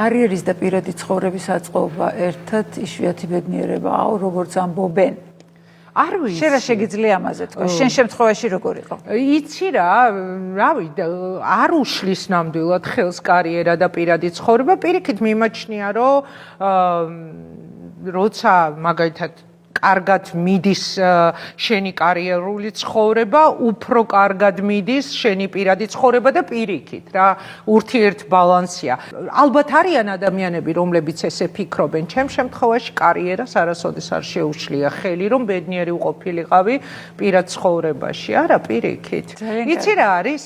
კარიერის და პირადი ცხოვრების აწყობა ერთად იშვიათი ბედნიერებაა, როგორც ამბობენ. არ ვიცი. შენ რა შეგიძლია ამაზე თქვა? შენ შემთხვევაში როგორ იყო? იცი რა, რავი, არ უშლის ნამდვილად ხელს კარიერა და პირადი ცხოვრება. პირიქით მიმაჩნია, რომ როცა მაგალითად კარგად მიდის შენი კარიერული ცხოვრება, უფრო კარგად მიდის შენი პირადი ცხოვრება და პირიქით რა, ურთიერთ ბალანსია. ალბათ არიან ადამიანები, რომლებიც ესე ფიქრობენ, ჩემ შემთხვევაში კარიერას არასოდეს არ შეუშლია ხელი, რომ ბედნიერი უყოფილიყავი პირად ცხოვრებაში. არა, პირიქით. იცი რა არის?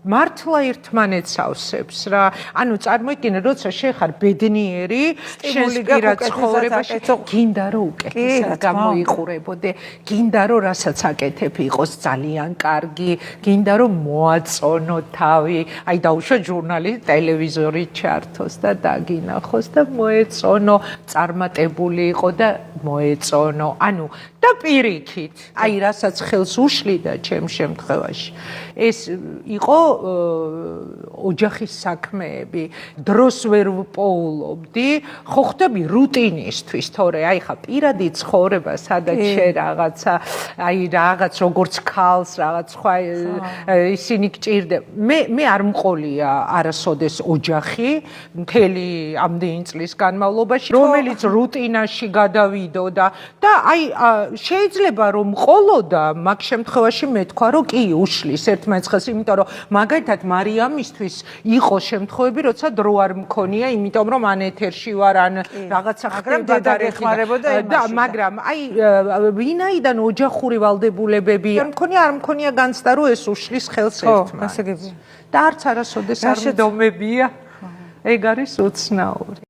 მართლა ერთმანეთს ავსებს რა. ანუ წარმოიდგინე, როცა შენ ხარ ბედნიერი, შენს პირად ცხოვრებაში გინდა რომ უკეთესად გამოიყურებოდე, გინდა რომ რასაც აკეთებ იყოს ძალიან კარგი, გინდა რომ მოაწონო თავი, აი დაუშვა ჟურნალი, ტელევიზორი ჩართოს და დაგინახოს და მოეწონო, წარმატებული იყო და მოეწონო. ანუ და პირიქით, აი რასაც ხელს უშლიდა ჩემ შემთხვევაში. ეს იყო ოჯახის საქმეები, დროს ვერ ვპოულობდი, ხო ხდები რუტინისთვის, თორე აი ხა პირადი ცხოვრება, სადაც შე რაღაცა, აი რაღაც როგორც ქალს, რაღაც სხვა ისინი გჭირდება. მე არ მყოლია არასოდეს ოჯახი, მთელი ამდენი წლის განმავლობაში, რომელიც რუტინაში გადავიდოდა და აი შეიძლება რომ მყოლოდა, მაგ შემთხვევაში მე თქვა რომ კი უშლის ერთმანეთს ხელს, იმიტომ რომ მაგალითად მარიამისთვის იყო შემთხვევები, როცა დრო არ მქონია, იმიტომ რომ ან ეთერში ვარ, ან რაღაცა ხდება და ეხმარებოდა და მაგრამ აი ვინაიდან ოჯახური ვალდებულებები არ მქონია განცდა რომ ეს უშლის ხელს ერთმანეთს. და არც არასოდეს არ მდომებია. ეგ არის უცნაური.